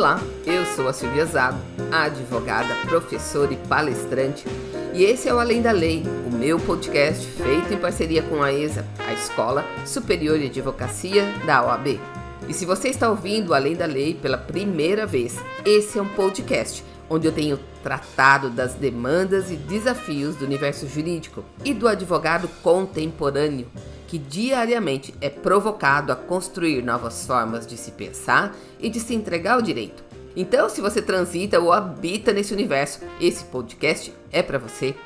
Olá, eu sou a Silvia Zago, advogada, professora e palestrante, e esse é o Além da Lei, o meu podcast feito em parceria com a ESA, a Escola Superior de Advocacia da OAB. E se você está ouvindo Além da Lei pela primeira vez, esse é um podcast onde eu tenho tratado das demandas e desafios do universo jurídico e do advogado contemporâneo, que diariamente é provocado a construir novas formas de se pensar e de se entregar ao direito. Então, se você transita ou habita nesse universo, esse podcast é para você.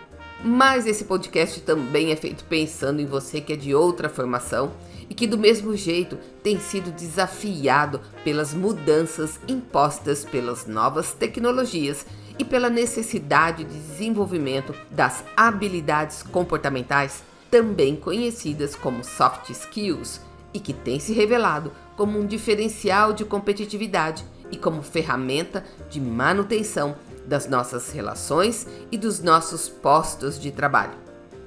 Mas esse podcast também é feito pensando em você que é de outra formação e que do mesmo jeito tem sido desafiado pelas mudanças impostas pelas novas tecnologias e pela necessidade de desenvolvimento das habilidades comportamentais, também conhecidas como soft skills, e que tem se revelado como um diferencial de competitividade e como ferramenta de manutenção das nossas relações e dos nossos postos de trabalho.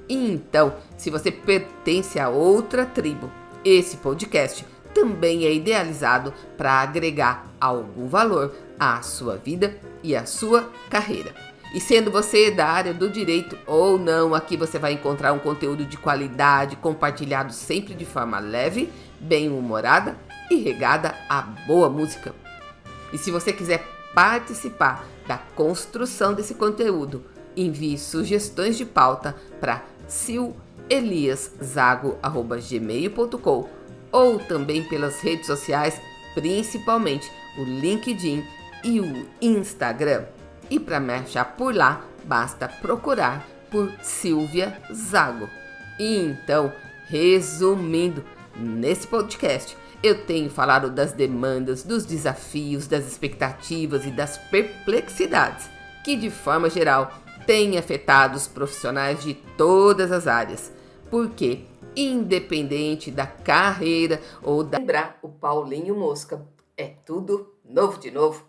E então, se você pertence a outra tribo, esse podcast também é idealizado para agregar algum valor à sua vida e à sua carreira. E sendo você da área do direito ou não, aqui você vai encontrar um conteúdo de qualidade, compartilhado sempre de forma leve, bem-humorada e regada a boa música. E se você quiser participar da construção desse conteúdo, envie sugestões de pauta para sileliaszago@gmail.com ou também pelas redes sociais, principalmente o LinkedIn e o Instagram. E para me achar por lá, basta procurar por Silvia Zago. E então, resumindo, nesse podcast eu tenho falado das demandas, dos desafios, das expectativas e das perplexidades que, de forma geral, têm afetado os profissionais de todas as áreas. Porque, independente da carreira ou da... Lembrar o Paulinho Mosca, é tudo novo de novo.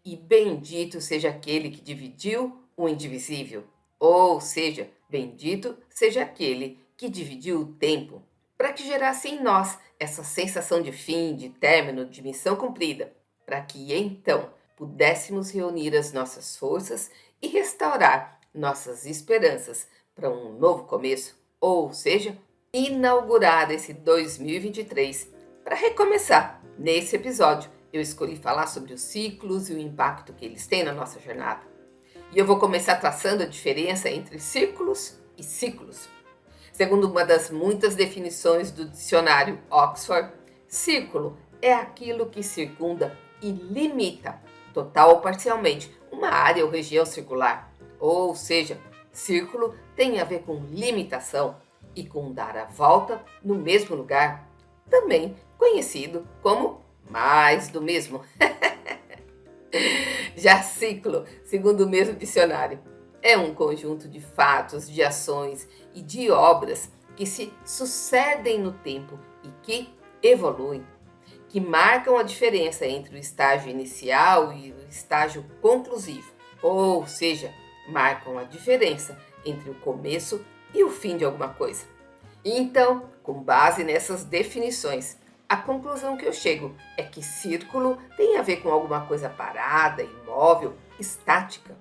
E bendito seja aquele que dividiu o indivisível. Ou seja, bendito seja aquele que dividiu o tempo, para que gerasse em nós essa sensação de fim, de término, de missão cumprida, para que então pudéssemos reunir as nossas forças e restaurar nossas esperanças para um novo começo, ou seja, inaugurar esse 2023 para recomeçar. Nesse episódio, eu escolhi falar sobre os ciclos e o impacto que eles têm na nossa jornada. E eu vou começar traçando a diferença entre círculos e ciclos. Segundo uma das muitas definições do dicionário Oxford, círculo é aquilo que circunda e limita, total ou parcialmente, uma área ou região circular. Ou seja, círculo tem a ver com limitação e com dar a volta no mesmo lugar, também conhecido como mais do mesmo. Já ciclo, segundo o mesmo dicionário, é um conjunto de fatos, de ações e de obras que se sucedem no tempo e que evoluem, que marcam a diferença entre o estágio inicial e o estágio conclusivo, ou seja, marcam a diferença entre o começo e o fim de alguma coisa. Então, com base nessas definições, a conclusão que eu chego é que círculo tem a ver com alguma coisa parada, imóvel, estática,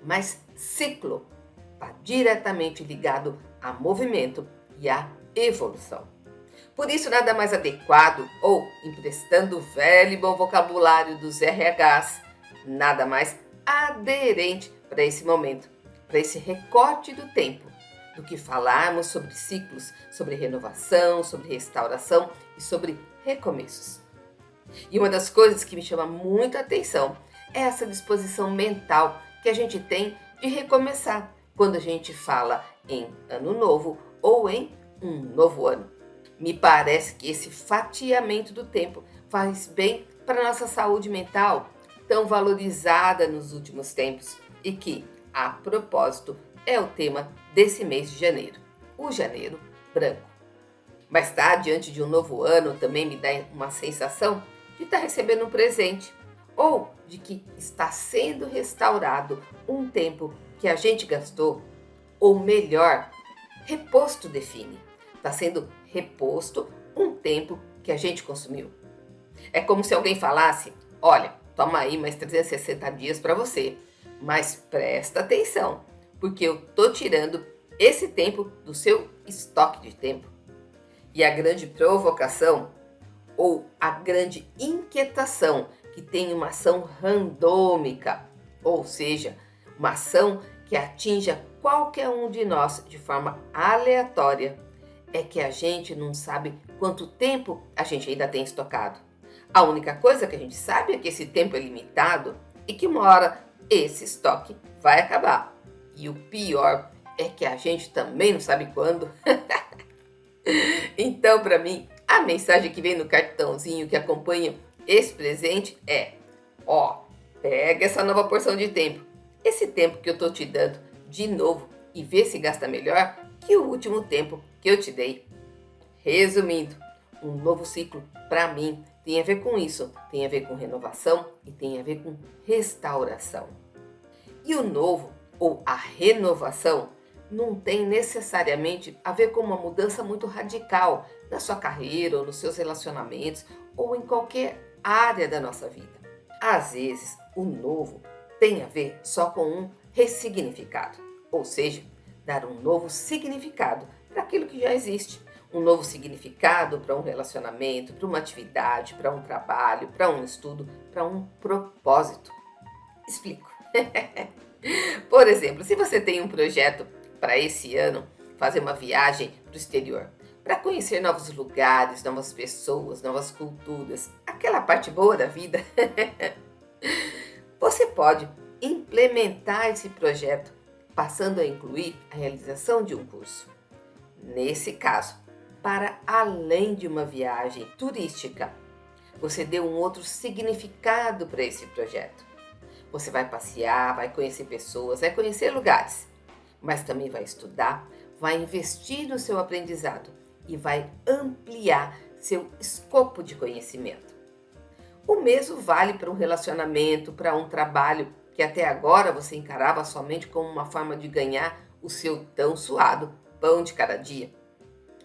mas ciclo está diretamente ligado a movimento e a evolução. Por isso, nada mais adequado, ou emprestando o velho e bom vocabulário dos RHs, nada mais aderente para esse momento, para esse recorte do tempo, do que falarmos sobre ciclos, sobre renovação, sobre restauração e sobre recomeços. E uma das coisas que me chama muita atenção é essa disposição mental que a gente tem de recomeçar quando a gente fala em ano novo ou em um novo ano. Me parece que esse fatiamento do tempo faz bem para a nossa saúde mental, tão valorizada nos últimos tempos e que, a propósito, é o tema desse mês de janeiro, o janeiro branco. Mas estar diante de um novo ano também me dá uma sensação de estar recebendo um presente ou de que está sendo restaurado um tempo que a gente gastou, ou melhor, reposto define. Está sendo reposto um tempo que a gente consumiu. É como se alguém falasse, olha, toma aí mais 360 dias para você. Mas presta atenção, porque eu tô tirando esse tempo do seu estoque de tempo. E a grande provocação ou a grande inquietação que tem uma ação randômica, ou seja, uma ação que atinja qualquer um de nós de forma aleatória, é que a gente não sabe quanto tempo a gente ainda tem estocado. A única coisa que a gente sabe é que esse tempo é limitado e que uma hora esse estoque vai acabar. E o pior é que a gente também não sabe quando. Então, para mim, a mensagem que vem no cartãozinho que acompanha esse presente é: pega essa nova porção de tempo, esse tempo que eu tô te dando de novo e vê se gasta melhor que o último tempo que eu te dei. Resumindo, um novo ciclo, para mim, tem a ver com isso, tem a ver com renovação e tem a ver com restauração. E o novo, ou a renovação, não tem necessariamente a ver com uma mudança muito radical na sua carreira ou nos seus relacionamentos ou em qualquer área da nossa vida. Às vezes, o novo tem a ver só com um ressignificado, ou seja, dar um novo significado para aquilo que já existe. Um novo significado para um relacionamento, para uma atividade, para um trabalho, para um estudo, para um propósito. Explico. Por exemplo, se você tem um projeto para esse ano, fazer uma viagem para o exterior, para conhecer novos lugares, novas pessoas, novas culturas, aquela parte boa da vida, você pode implementar esse projeto passando a incluir a realização de um curso. Nesse caso, para além de uma viagem turística, você deu um outro significado para esse projeto. Você vai passear, vai conhecer pessoas, vai conhecer lugares, mas também vai estudar, vai investir no seu aprendizado e vai ampliar seu escopo de conhecimento. O mesmo vale para um relacionamento, para um trabalho que até agora você encarava somente como uma forma de ganhar o seu tão suado pão de cada dia.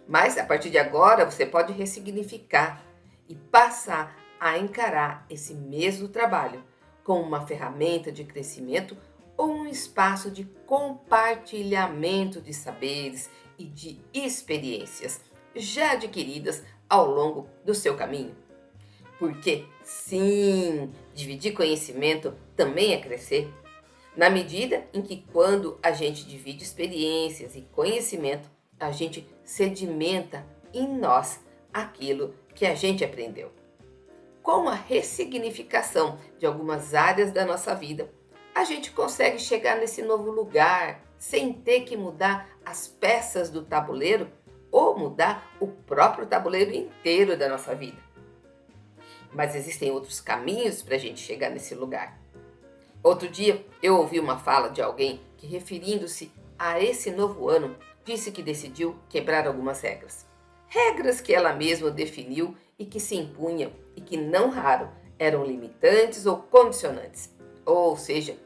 Mas a partir de agora você pode ressignificar e passar a encarar esse mesmo trabalho como uma ferramenta de crescimento ou um espaço de compartilhamento de saberes e de experiências já adquiridas ao longo do seu caminho. Porque, sim, dividir conhecimento também é crescer, na medida em que quando a gente divide experiências e conhecimento, a gente sedimenta em nós aquilo que a gente aprendeu. Com a ressignificação de algumas áreas da nossa vida, a gente consegue chegar nesse novo lugar sem ter que mudar as peças do tabuleiro ou mudar o próprio tabuleiro inteiro da nossa vida. Mas existem outros caminhos para a gente chegar nesse lugar. Outro dia eu ouvi uma fala de alguém que, referindo-se a esse novo ano, disse que decidiu quebrar algumas regras. Regras que ela mesma definiu e que se impunham e que não raro eram limitantes ou condicionantes. Ou seja,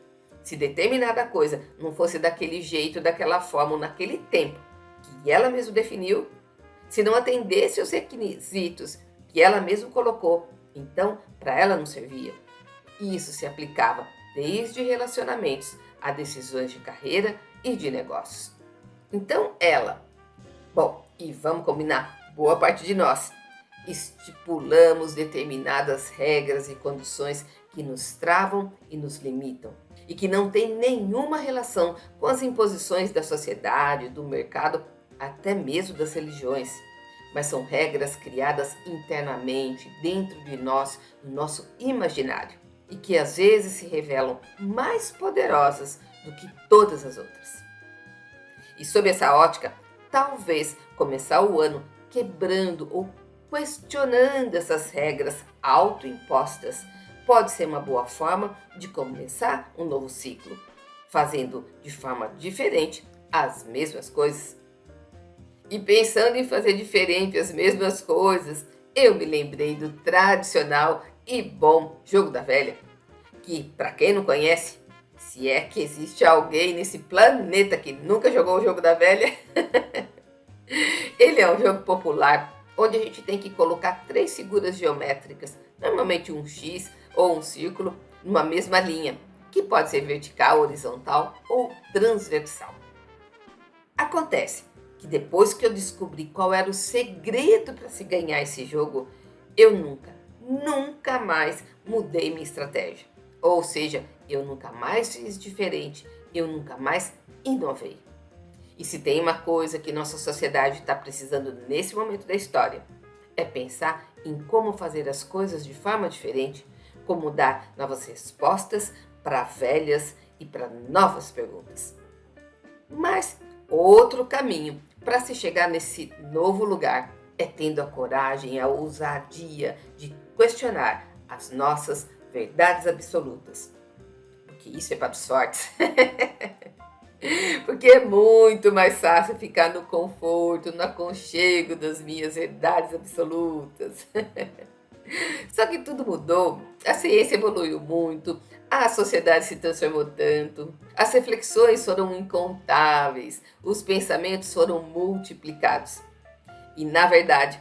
se determinada coisa não fosse daquele jeito, daquela forma ou naquele tempo que ela mesma definiu, se não atendesse aos requisitos que ela mesma colocou, então para ela não servia. E isso se aplicava desde relacionamentos a decisões de carreira e de negócios. Então e vamos combinar, boa parte de nós, estipulamos determinadas regras e condições que nos travam e nos limitam e que não têm nenhuma relação com as imposições da sociedade, do mercado, até mesmo das religiões, mas são regras criadas internamente, dentro de nós, no nosso imaginário, e que às vezes se revelam mais poderosas do que todas as outras. E sob essa ótica, talvez começar o ano quebrando ou questionando essas regras autoimpostas pode ser uma boa forma de começar um novo ciclo, fazendo de forma diferente as mesmas coisas. E pensando em fazer diferente as mesmas coisas, eu me lembrei do tradicional e bom Jogo da Velha, que, para quem não conhece, se é que existe alguém nesse planeta que nunca jogou o Jogo da Velha, ele é um jogo popular onde a gente tem que colocar 3 figuras geométricas, normalmente um X ou um círculo numa mesma linha, que pode ser vertical, horizontal ou transversal. Acontece que depois que eu descobri qual era o segredo para se ganhar esse jogo, eu nunca mais mudei minha estratégia. Ou seja, eu nunca mais fiz diferente, eu nunca mais inovei. E se tem uma coisa que nossa sociedade está precisando nesse momento da história, é pensar em como fazer as coisas de forma diferente, como dar novas respostas para velhas e para novas perguntas. Mas outro caminho para se chegar nesse novo lugar é tendo a coragem e a ousadia de questionar as nossas verdades absolutas. Porque isso é para os fortes. Porque é muito mais fácil ficar no conforto, no aconchego das minhas verdades absolutas. Só que tudo mudou, a ciência evoluiu muito, a sociedade se transformou tanto, as reflexões foram incontáveis, os pensamentos foram multiplicados. E, na verdade,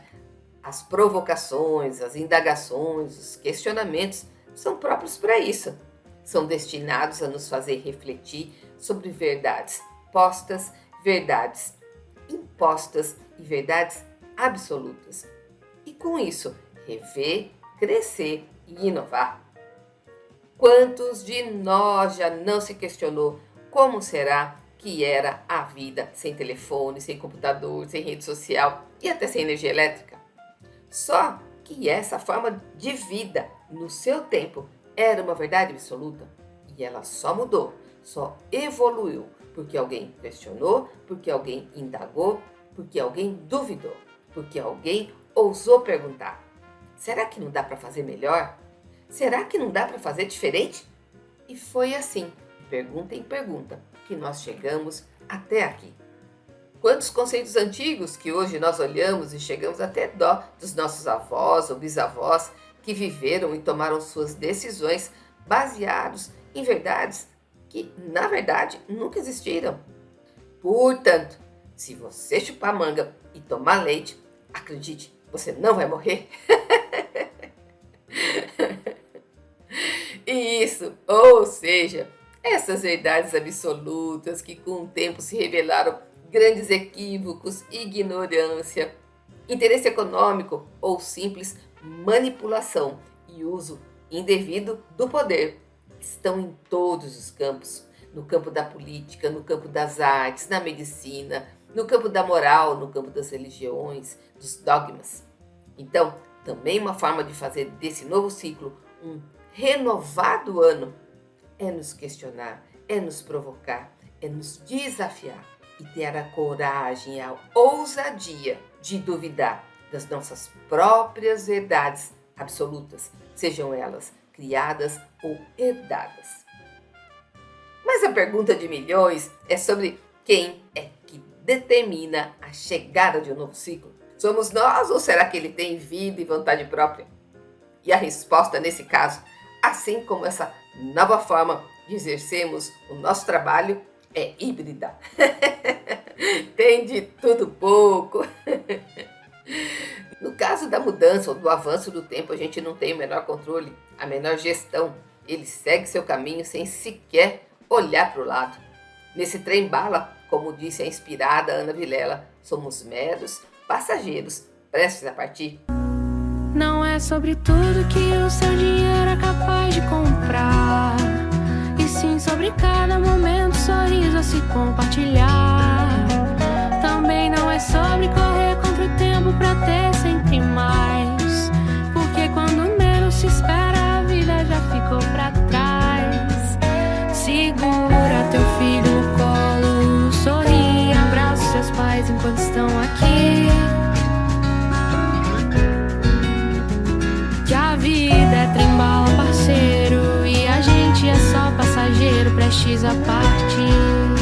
as provocações, as indagações, os questionamentos são próprios para isso. São destinados a nos fazer refletir sobre verdades postas, verdades impostas e verdades absolutas. E com isso, rever, crescer e inovar. Quantos de nós já não se questionou como será que era a vida sem telefone, sem computador, sem rede social e até sem energia elétrica? Só que essa forma de vida no seu tempo era uma verdade absoluta e ela só mudou, só evoluiu porque alguém questionou, porque alguém indagou, porque alguém duvidou, porque alguém ousou perguntar: será que não dá para fazer melhor? Será que não dá para fazer diferente? E foi assim, pergunta em pergunta, que nós chegamos até aqui. Quantos conceitos antigos que hoje nós olhamos e chegamos até dó dos nossos avós ou bisavós que viveram e tomaram suas decisões baseados em verdades que, na verdade, nunca existiram. Portanto, se você chupar manga e tomar leite, acredite, você não vai morrer. Isso, ou seja, essas verdades absolutas que com o tempo se revelaram grandes equívocos, ignorância, interesse econômico ou simples manipulação e uso indevido do poder, estão em todos os campos, no campo da política, no campo das artes, na medicina, no campo da moral, no campo das religiões, dos dogmas. Então, também uma forma de fazer desse novo ciclo um renovado ano é nos questionar, é nos provocar, é nos desafiar e ter a coragem e a ousadia de duvidar das nossas próprias verdades absolutas, sejam elas criadas ou herdadas. Mas a pergunta de milhões é sobre quem é que determina a chegada de um novo ciclo. Somos nós ou será que ele tem vida e vontade própria? E a resposta nesse caso, assim como essa nova forma de exercermos o nosso trabalho, é híbrida. Tem de tudo pouco. No caso da mudança ou do avanço do tempo, a gente não tem o menor controle, a menor gestão. Ele segue seu caminho sem sequer olhar para o lado. Nesse trem-bala, como disse a inspirada Ana Vilela, somos meros passageiros prestes a partir. Não é sobre tudo que o seu dinheiro é capaz de comprar, e sim sobre cada momento, sorriso a se compartilhar. Também não é sobre correr contra o tempo pra ter sempre mais, porque quando menos se espera a vida já ficou pra trás. Segura teu filho no colo, sorri, abraça seus pais enquanto estão aqui. Que a vida é trem-bala, parceiro, e a gente é só passageiro prestes a partir.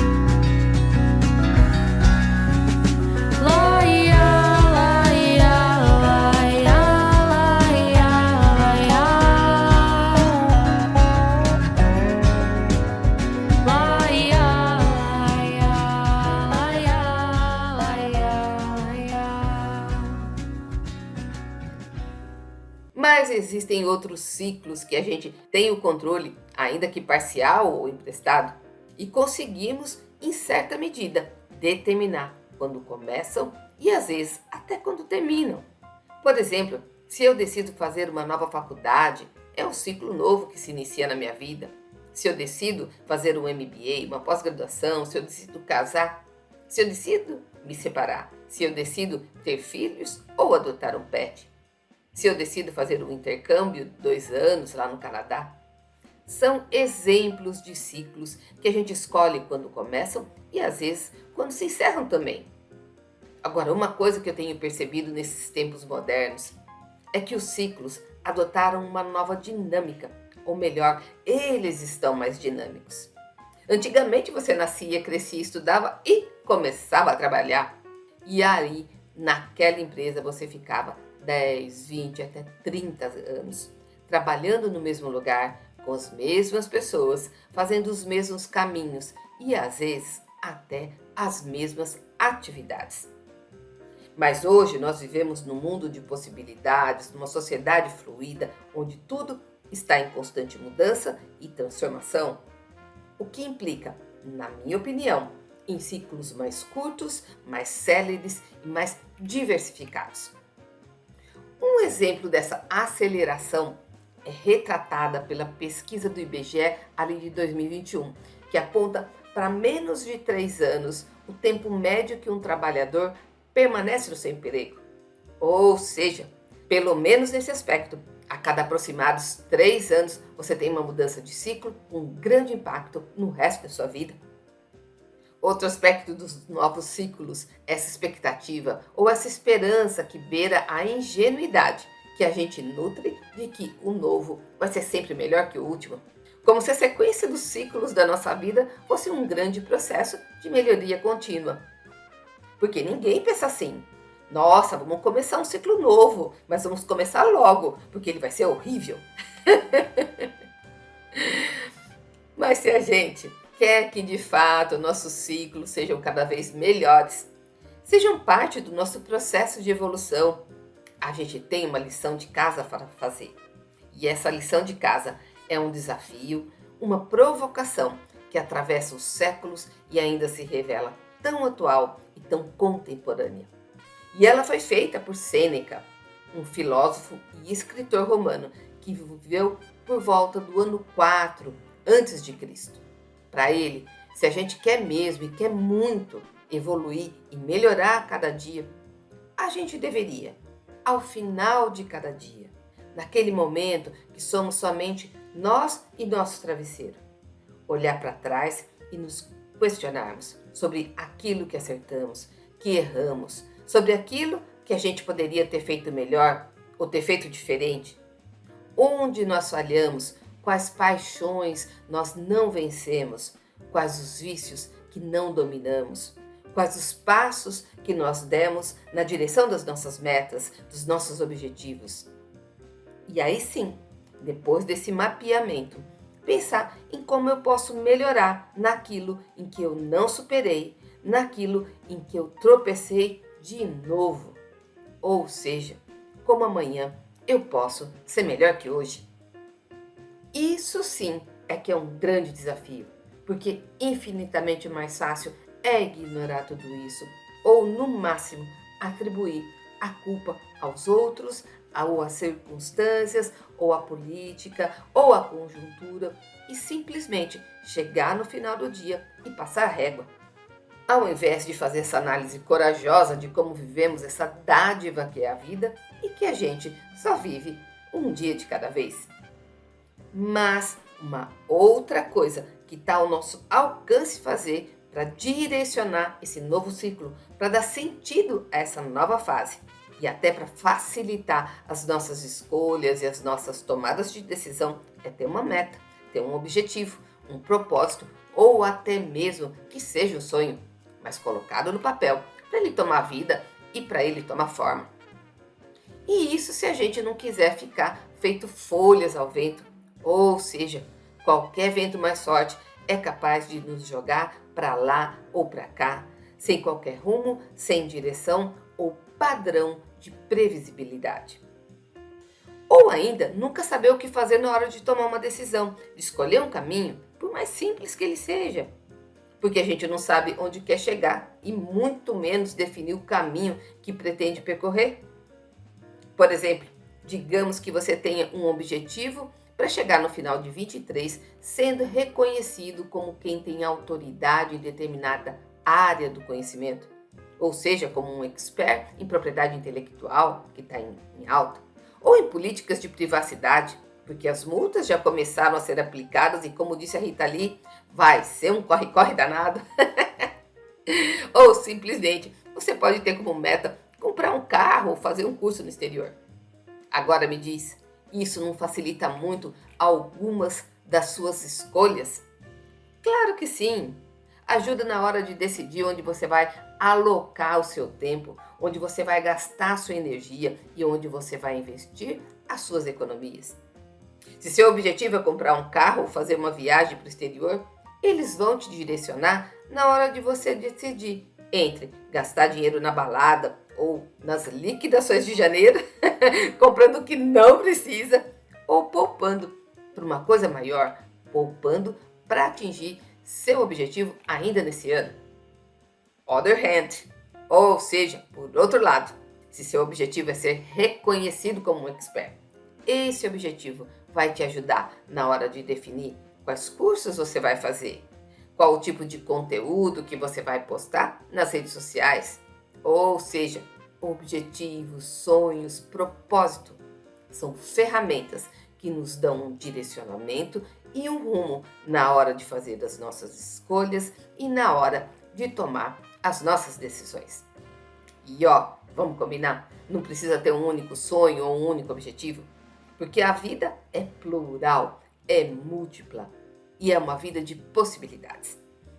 Mas existem outros ciclos que a gente tem o controle, ainda que parcial ou emprestado, e conseguimos, em certa medida, determinar quando começam e às vezes até quando terminam. Por exemplo, se eu decido fazer uma nova faculdade, é um ciclo novo que se inicia na minha vida. Se eu decido fazer um MBA, uma pós-graduação, se eu decido casar, se eu decido me separar, se eu decido ter filhos ou adotar um pet, se eu decido fazer um intercâmbio de 2 anos lá no Canadá. São exemplos de ciclos que a gente escolhe quando começam e às vezes quando se encerram também. Agora, uma coisa que eu tenho percebido nesses tempos modernos é que os ciclos adotaram uma nova dinâmica, ou melhor, eles estão mais dinâmicos. Antigamente você nascia, crescia, estudava e começava a trabalhar. E aí, naquela empresa você ficava 10, 20, até 30 anos, trabalhando no mesmo lugar, com as mesmas pessoas, fazendo os mesmos caminhos e às vezes até as mesmas atividades. Mas hoje nós vivemos num mundo de possibilidades, numa sociedade fluida, onde tudo está em constante mudança e transformação, o que implica, na minha opinião, em ciclos mais curtos, mais céleres e mais diversificados. Um exemplo dessa aceleração é retratada pela pesquisa do IBGE ali de 2021, que aponta para menos de 3 anos o tempo médio que um trabalhador permanece no seu emprego. Ou seja, pelo menos nesse aspecto, a cada aproximados 3 anos você tem uma mudança de ciclo com um grande impacto no resto da sua vida. Outro aspecto dos novos ciclos, essa expectativa ou essa esperança que beira a ingenuidade que a gente nutre de que o novo vai ser sempre melhor que o último. Como se a sequência dos ciclos da nossa vida fosse um grande processo de melhoria contínua. Porque ninguém pensa assim: nossa, vamos começar um ciclo novo, mas vamos começar logo, porque ele vai ser horrível. Mas se a gente quer que de fato nossos ciclos sejam cada vez melhores, sejam parte do nosso processo de evolução, a gente tem uma lição de casa para fazer. E essa lição de casa é um desafio, uma provocação que atravessa os séculos e ainda se revela tão atual e tão contemporânea. E ela foi feita por Sêneca, um filósofo e escritor romano que viveu por volta do ano 4 a.C. Para ele, se a gente quer mesmo e quer muito evoluir e melhorar a cada dia, a gente deveria, ao final de cada dia, naquele momento que somos somente nós e nosso travesseiro, olhar para trás e nos questionarmos sobre aquilo que acertamos, que erramos, sobre aquilo que a gente poderia ter feito melhor ou ter feito diferente, onde nós falhamos, quais paixões nós não vencemos, quais os vícios que não dominamos, quais os passos que nós demos na direção das nossas metas, dos nossos objetivos. E aí sim, depois desse mapeamento, pensar em como eu posso melhorar naquilo em que eu não superei, naquilo em que eu tropecei de novo. Ou seja, como amanhã eu posso ser melhor que hoje. Isso sim é que é um grande desafio, porque infinitamente mais fácil é ignorar tudo isso, ou no máximo atribuir a culpa aos outros, ou às circunstâncias, ou à política, ou à conjuntura, e simplesmente chegar no final do dia e passar a régua. Ao invés de fazer essa análise corajosa de como vivemos essa dádiva que é a vida e que a gente só vive um dia de cada vez. Mas uma outra coisa que está ao nosso alcance fazer para direcionar esse novo ciclo, para dar sentido a essa nova fase e até para facilitar as nossas escolhas e as nossas tomadas de decisão é ter uma meta, ter um objetivo, um propósito ou até mesmo que seja um sonho, mas colocado no papel para ele tomar vida e para ele tomar forma. E isso se a gente não quiser ficar feito folhas ao vento, ou seja, qualquer vento mais forte é capaz de nos jogar para lá ou para cá, sem qualquer rumo, sem direção ou padrão de previsibilidade. Ou Ou ainda, nunca saber o que fazer na hora de tomar uma decisão, de escolher um caminho, por mais simples que ele seja. Porque a gente não sabe onde quer chegar e muito menos definir o caminho que pretende percorrer. Por exemplo, digamos que você tenha um objetivo para chegar no final de 23 sendo reconhecido como quem tem autoridade em determinada área do conhecimento, ou seja, como um expert em propriedade intelectual, que está em alta, ou em políticas de privacidade, porque as multas já começaram a ser aplicadas e, como disse a Rita Lee, vai ser um corre-corre danado. Ou simplesmente, você pode ter como meta comprar um carro ou fazer um curso no exterior. Agora me diz, isso não facilita muito algumas das suas escolhas? Claro que sim. Ajuda na hora de decidir onde você vai alocar o seu tempo, onde você vai gastar a sua energia e onde você vai investir as suas economias. Se seu objetivo é comprar um carro ou fazer uma viagem para o exterior, eles vão te direcionar na hora de você decidir entre gastar dinheiro na balada ou nas liquidações de janeiro, comprando o que não precisa, ou poupando para uma coisa maior, poupando para atingir seu objetivo ainda nesse ano. Other hand, ou seja, por outro lado, se seu objetivo é ser reconhecido como um expert, esse objetivo vai te ajudar na hora de definir quais cursos você vai fazer, qual o tipo de conteúdo que você vai postar nas redes sociais, ou seja, objetivos, sonhos, propósito, são ferramentas que nos dão um direcionamento e um rumo na hora de fazer as nossas escolhas e na hora de tomar as nossas decisões. E vamos combinar? Não precisa ter um único sonho ou um único objetivo, porque a vida é plural, é múltipla e é uma vida de possibilidades.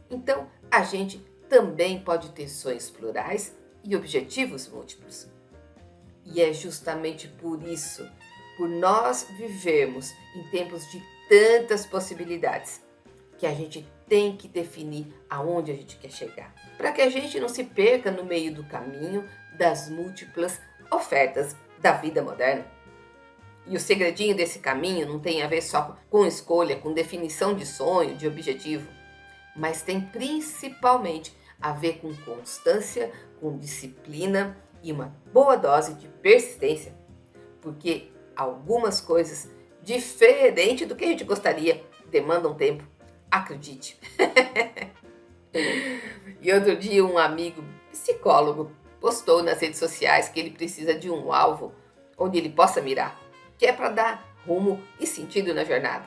Então, a gente também pode ter sonhos plurais e objetivos múltiplos. E é justamente por isso, por nós vivermos em tempos de tantas possibilidades, que a gente tem que definir aonde a gente quer chegar, para que a gente não se perca no meio do caminho das múltiplas ofertas da vida moderna. E o segredinho desse caminho não tem a ver só com escolha, com definição de sonho, de objetivo, mas tem principalmente a ver com constância, com disciplina e uma boa dose de persistência, porque algumas coisas, diferente do que a gente gostaria, demandam tempo, acredite. E outro dia um amigo psicólogo postou nas redes sociais que ele precisa de um alvo onde ele possa mirar, que é para dar rumo e sentido na jornada.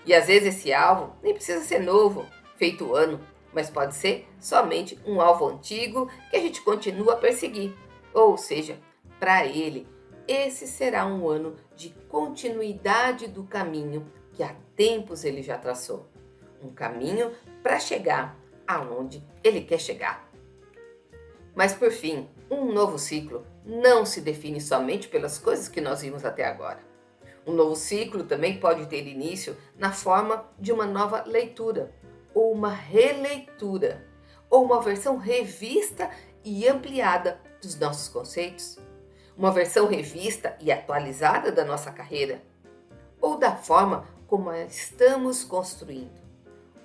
E às vezes esse alvo nem precisa ser novo, feito o ano, mas pode ser somente um alvo antigo que a gente continua a perseguir. Ou seja, para ele, esse será um ano de continuidade do caminho que há tempos ele já traçou. Um caminho para chegar aonde ele quer chegar. Mas por fim, um novo ciclo não se define somente pelas coisas que nós vimos até agora. Um novo ciclo também pode ter início na forma de uma nova leitura, ou uma releitura, ou uma versão revista e ampliada dos nossos conceitos, uma versão revista e atualizada da nossa carreira, ou da forma como a estamos construindo,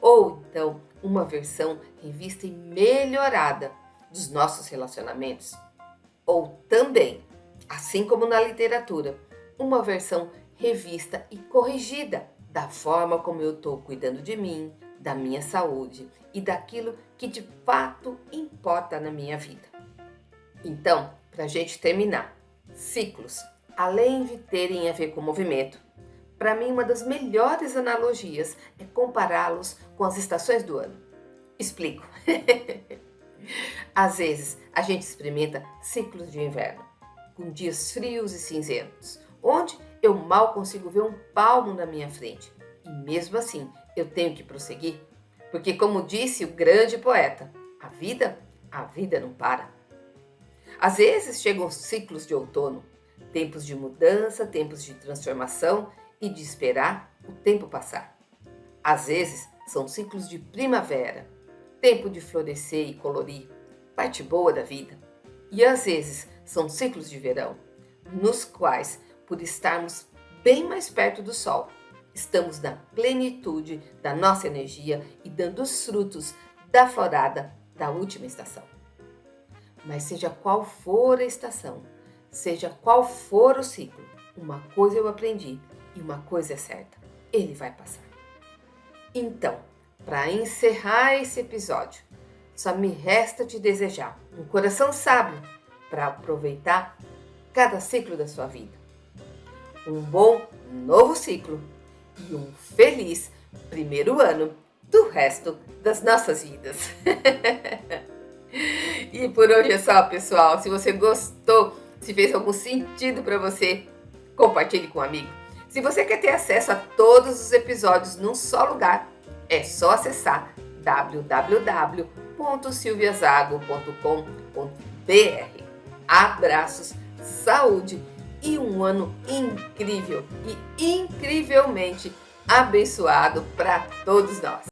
ou então uma versão revista e melhorada dos nossos relacionamentos, ou também, assim como na literatura, uma versão revista e corrigida da forma como eu estou cuidando de mim, da minha saúde e daquilo que de fato importa na minha vida. Então, para a gente terminar, ciclos, além de terem a ver com movimento, para mim uma das melhores analogias é compará-los com as estações do ano. Explico. Às vezes, a gente experimenta ciclos de inverno, com dias frios e cinzentos, onde eu mal consigo ver um palmo na minha frente. E mesmo assim, eu tenho que prosseguir, porque como disse o grande poeta, a vida não para. Às vezes chegam ciclos de outono, tempos de mudança, tempos de transformação e de esperar o tempo passar. Às vezes são ciclos de primavera, tempo de florescer e colorir, parte boa da vida. E às vezes são ciclos de verão, nos quais, por estarmos bem mais perto do sol. Estamos na plenitude da nossa energia e dando os frutos da florada da última estação. Mas seja qual for a estação, seja qual for o ciclo, uma coisa eu aprendi e uma coisa é certa: ele vai passar. Então, para encerrar esse episódio, só me resta te desejar um coração sábio para aproveitar cada ciclo da sua vida. Um bom novo ciclo e um feliz primeiro ano do resto das nossas vidas. E por hoje é só, pessoal. Se você gostou, se fez algum sentido para você, compartilhe com um amigo. Se você quer ter acesso a todos os episódios num só lugar, é só acessar www.silviazago.com.br. Abraços, saúde e um ano incrível e incrivelmente abençoado para todos nós.